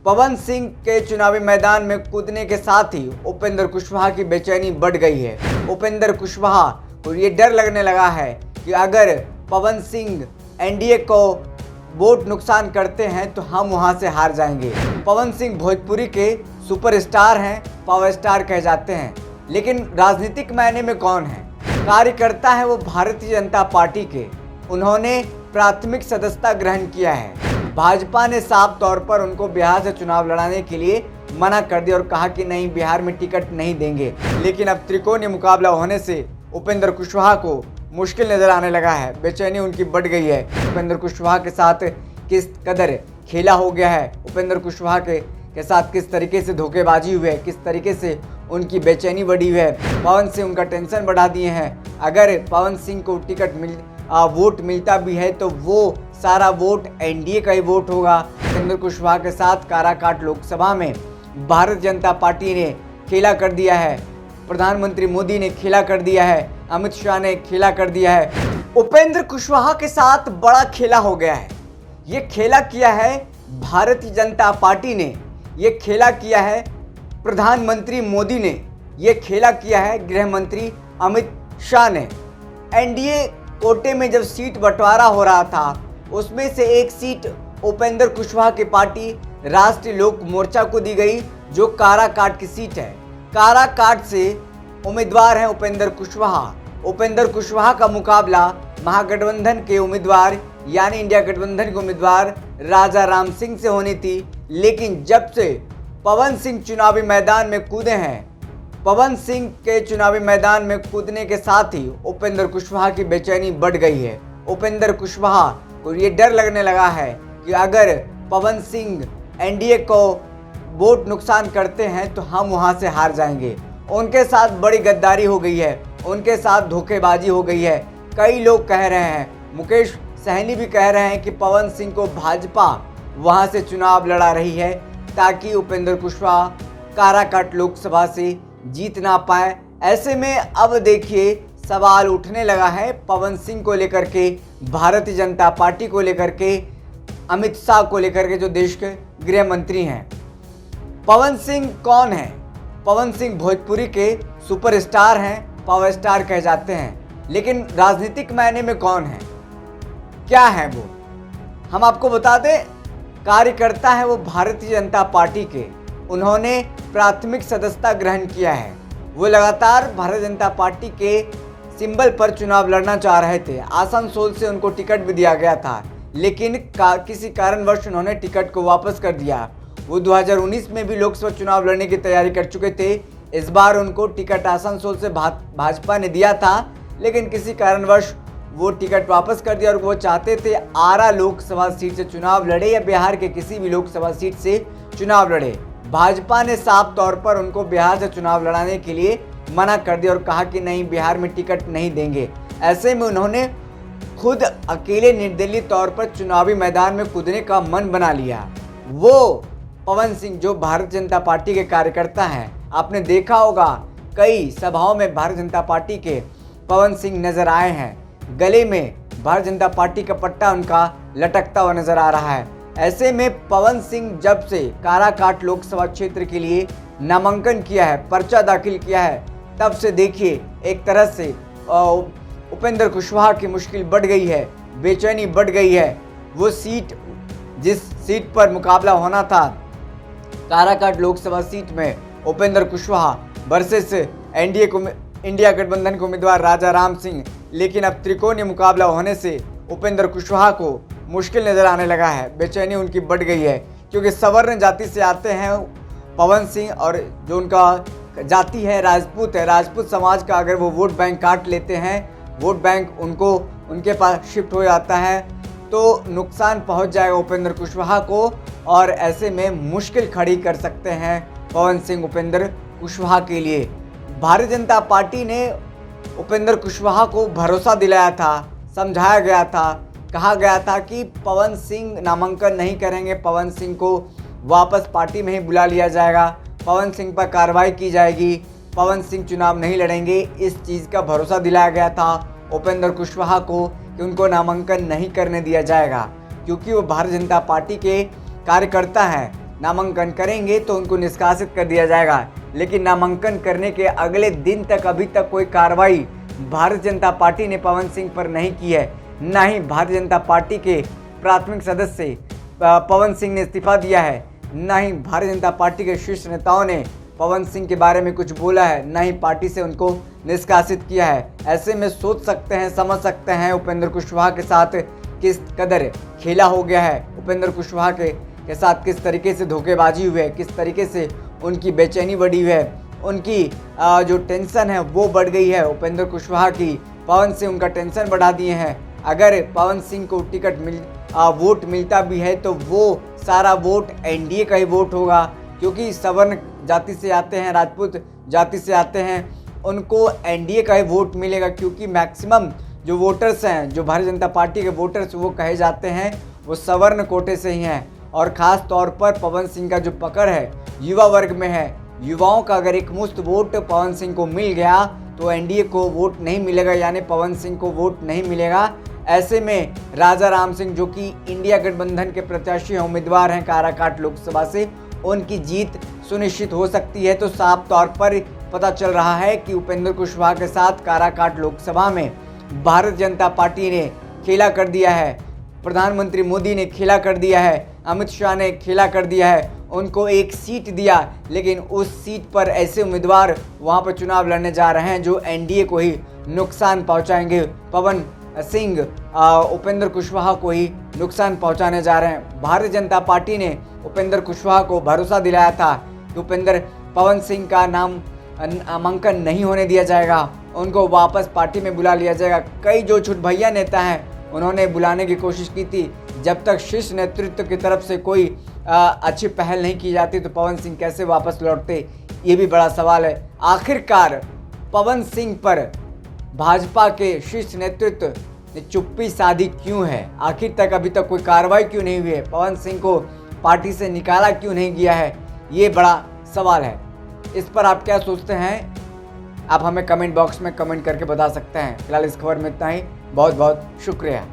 पवन सिंह के चुनावी मैदान में कूदने के साथ ही उपेंद्र कुशवाहा की बेचैनी बढ़ गई है। उपेंद्र कुशवाहा को ये डर लगने लगा है कि अगर पवन सिंह एनडीए को वोट नुकसान करते हैं तो हम वहां से हार जाएंगे। पवन सिंह भोजपुरी के सुपरस्टार हैं, पावर स्टार कहे जाते हैं, लेकिन राजनीतिक मायने में कौन है? कार्यकर्ता है वो भारतीय जनता पार्टी के। उन्होंने प्राथमिक सदस्यता ग्रहण किया है। भाजपा ने साफ तौर पर उनको बिहार से चुनाव लड़ाने के लिए मना कर दिया और कहा कि नहीं, बिहार में टिकट नहीं देंगे। लेकिन अब त्रिकोणीय मुकाबला होने से उपेंद्र कुशवाहा को मुश्किल नजर आने लगा है। बेचैनी उनकी बढ़ गई है। उपेंद्र कुशवाहा के साथ किस कदर खेला हो गया है, उपेंद्र कुशवाहा के साथ किस तरीके से धोखेबाजी हुई है, किस तरीके से उनकी बेचैनी बढ़ी हुई है। पवन सिंह उनका टेंशन बढ़ा दिए हैं। अगर पवन सिंह को वोट मिलता भी है तो वो सारा वोट एनडीए का ही वोट होगा। उपेंद्र कुशवाहा के साथ काराकाट लोकसभा में भारतीय जनता पार्टी ने खेला कर दिया है। प्रधानमंत्री मोदी ने खेला कर दिया है। अमित शाह ने खेला कर दिया है। उपेंद्र कुशवाहा के साथ बड़ा खेला हो गया है। ये खेला किया है भारतीय जनता पार्टी ने, ये खेला किया है प्रधानमंत्री मोदी ने, ये खेला किया है गृह मंत्री अमित शाह ने। एनडीए कोटे में जब सीट बंटवारा हो रहा था उसमें से एक सीट उपेंद्र कुशवाहा की पार्टी राष्ट्रीय लोक मोर्चा को दी गई, जो काराकाट की सीट है। काराकाट से उम्मीदवार हैं उपेंद्र कुशवाहा। उपेंद्र कुशवाहा का मुकाबला महागठबंधन के उम्मीदवार यानी इंडिया गठबंधन के उम्मीदवार राजा राम सिंह से होनी थी। लेकिन जब से पवन सिंह चुनावी मैदान में कूदे हैं, पवन सिंह के चुनावी मैदान में कूदने के साथ ही उपेंद्र कुशवाहा की बेचैनी बढ़ गई है। उपेंद्र कुशवाहा को ये डर लगने लगा है कि अगर पवन सिंह एनडीए को वोट नुकसान करते हैं तो हम वहां से हार जाएंगे। उनके साथ बड़ी गद्दारी हो गई है, उनके साथ धोखेबाजी हो गई है। कई लोग कह रहे हैं, मुकेश सहनी भी कह रहे हैं कि पवन सिंह को भाजपा वहां से चुनाव लड़ा रही है ताकि उपेंद्र कुशवाहा काराकाट लोकसभा से जीत ना पाए। ऐसे में अब देखिए सवाल उठने लगा है पवन सिंह को लेकर के, भारतीय जनता पार्टी को लेकर के, अमित शाह को लेकर के, जो देश के गृह मंत्री हैं। पवन सिंह कौन है? पवन सिंह भोजपुरी के सुपरस्टार हैं, पावर स्टार कहे जाते हैं, लेकिन राजनीतिक मायने में कौन है, क्या है वो? हम आपको बता दें, कार्यकर्ता है वो भारतीय जनता पार्टी के। उन्होंने प्राथमिक सदस्यता ग्रहण किया है। वो लगातार भारतीय जनता पार्टी के सिंबल पर चुनाव लड़ना चाह रहे थे। आसनसोल से उनको टिकट भी दिया गया था, लेकिन किसी कारणवश उन्होंने टिकट को वापस कर दिया। वो 2019 में भी लोकसभा चुनाव लड़ने की तैयारी कर चुके थे। इस बार उनको टिकट आसनसोल से भाजपा ने दिया था, लेकिन किसी कारणवश वो टिकट वापस कर दिया और वो चाहते थे आरा लोकसभा सीट से चुनाव लड़े या बिहार के किसी भी लोकसभा सीट से चुनाव लड़े। भाजपा ने साफ तौर पर उनको बिहार से चुनाव लड़ाने के लिए मना कर दिया और कहा कि नहीं, बिहार में टिकट नहीं देंगे। ऐसे में उन्होंने खुद अकेले निर्दलीय तौर पर चुनावी मैदान में कूदने का मन बना लिया। वो पवन सिंह जो भारतीय जनता पार्टी के कार्यकर्ता हैं, आपने देखा होगा कई सभाओं में भारतीय जनता पार्टी के पवन सिंह नजर आए हैं। गले में भारतीय जनता पार्टी का पट्टा उनका लटकता हुआ नजर आ रहा है। ऐसे में पवन सिंह जब से काराकाट लोकसभा क्षेत्र के लिए नामांकन किया है, पर्चा दाखिल किया है, तब से देखिए एक तरह से उपेंद्र कुशवाहा की मुश्किल बढ़ गई है, बेचैनी बढ़ गई है। वो सीट, जिस सीट पर मुकाबला होना था, काराकाट लोकसभा सीट में उपेंद्र कुशवाहा वर्सेस इंडिया गठबंधन के उम्मीदवार राजा राम सिंह, लेकिन अब त्रिकोणीय मुकाबला होने से उपेंद्र कुशवाहा को मुश्किल नजर आने लगा है। बेचैनी उनकी बढ़ गई है, क्योंकि सवर्ण जाति से आते हैं पवन सिंह, और जो उनका जाति है राजपूत है। राजपूत समाज का अगर वो वोट बैंक काट लेते हैं, वोट बैंक उनके पास शिफ्ट हो जाता है, तो नुकसान पहुंच जाएगा उपेंद्र कुशवाहा को, और ऐसे में मुश्किल खड़ी कर सकते हैं पवन सिंह उपेंद्र कुशवाहा के लिए। भारतीय जनता पार्टी ने उपेंद्र कुशवाहा को भरोसा दिलाया था, समझाया गया था, कहा गया था कि पवन सिंह नामांकन नहीं करेंगे, पवन सिंह को वापस पार्टी में ही बुला लिया जाएगा, पवन सिंह पर कार्रवाई की जाएगी, पवन सिंह चुनाव नहीं लड़ेंगे। इस चीज़ का भरोसा दिलाया गया था उपेंद्र कुशवाहा को कि उनको नामांकन नहीं करने दिया जाएगा, क्योंकि वो भारतीय जनता पार्टी के कार्यकर्ता हैं। नामांकन करेंगे तो उनको निष्कासित कर दिया जाएगा। लेकिन नामांकन करने के अगले दिन तक अभी तक कोई कार्रवाई भारतीय जनता पार्टी ने पवन सिंह पर नहीं की है। न ही भारतीय जनता पार्टी के प्राथमिक सदस्य पवन सिंह ने इस्तीफा दिया है, न ही भारतीय जनता पार्टी के शीर्ष नेताओं ने पवन सिंह के बारे में कुछ बोला है, न ही पार्टी से उनको निष्कासित किया है। ऐसे में सोच सकते हैं, समझ सकते हैं उपेंद्र कुशवाहा के साथ किस कदर खेला हो गया है, उपेंद्र कुशवाहा के साथ किस तरीके से धोखेबाजी हुई है, किस तरीके से उनकी बेचैनी बढ़ी हुई है, उनकी जो टेंशन है वो बढ़ गई है। उपेंद्र कुशवाहा की पवन सिंह उनका टेंशन बढ़ा दिए हैं। अगर पवन सिंह को वोट मिलता भी है तो वो सारा वोट एनडीए का ही वोट होगा, क्योंकि सवर्ण जाति से आते हैं, राजपूत जाति से आते हैं, उनको एनडीए का ही वोट मिलेगा। क्योंकि मैक्सिमम जो वोटर्स हैं, जो भारतीय जनता पार्टी के वोटर्स वो कहे जाते हैं वो सवर्ण कोटे से ही हैं। और ख़ास तौर पर पवन सिंह का जो पकड़ है युवा वर्ग में है। युवाओं का अगर एक मुश्त वोट पवन सिंह को मिल गया तो एनडीए को वोट नहीं मिलेगा, यानी पवन सिंह को वोट नहीं मिलेगा। ऐसे में राजा राम सिंह जो कि इंडिया गठबंधन के प्रत्याशी हैं, उम्मीदवार हैं काराकाट लोकसभा से, उनकी जीत सुनिश्चित हो सकती है। तो साफ तौर पर पता चल रहा है कि उपेंद्र कुशवाहा के साथ काराकाट लोकसभा में भारतीय जनता पार्टी ने खेला कर दिया है, प्रधानमंत्री मोदी ने खेला कर दिया है, अमित शाह ने खेला कर दिया है। उनको एक सीट दिया, लेकिन उस सीट पर ऐसे उम्मीदवार वहां पर चुनाव लड़ने जा रहे हैं जो एनडीए को ही नुकसान पहुंचाएंगे। पवन सिंह उपेंद्र कुशवाहा को ही नुकसान पहुंचाने जा रहे हैं। भारतीय जनता पार्टी ने उपेंद्र कुशवाहा को भरोसा दिलाया था कि पवन सिंह का नामांकन नहीं होने दिया जाएगा, उनको वापस पार्टी में बुला लिया जाएगा। कई जो छुट भैया नेता हैं उन्होंने बुलाने की कोशिश की थी। जब तक शीर्ष नेतृत्व की तरफ से कोई अच्छी पहल नहीं की जाती तो पवन सिंह कैसे वापस लौटते, ये भी बड़ा सवाल है। आखिरकार पवन सिंह पर भाजपा के शीर्ष नेतृत्व ने चुप्पी साधी क्यों है? आखिर तक अभी तक कोई कार्रवाई क्यों नहीं हुई है? पवन सिंह को पार्टी से निकाला क्यों नहीं गया है? ये बड़ा सवाल है। इस पर आप क्या सोचते हैं? आप हमें कमेंट बॉक्स में कमेंट करके बता सकते हैं। फिलहाल इस खबर में इतना ही। बहुत बहुत शुक्रिया।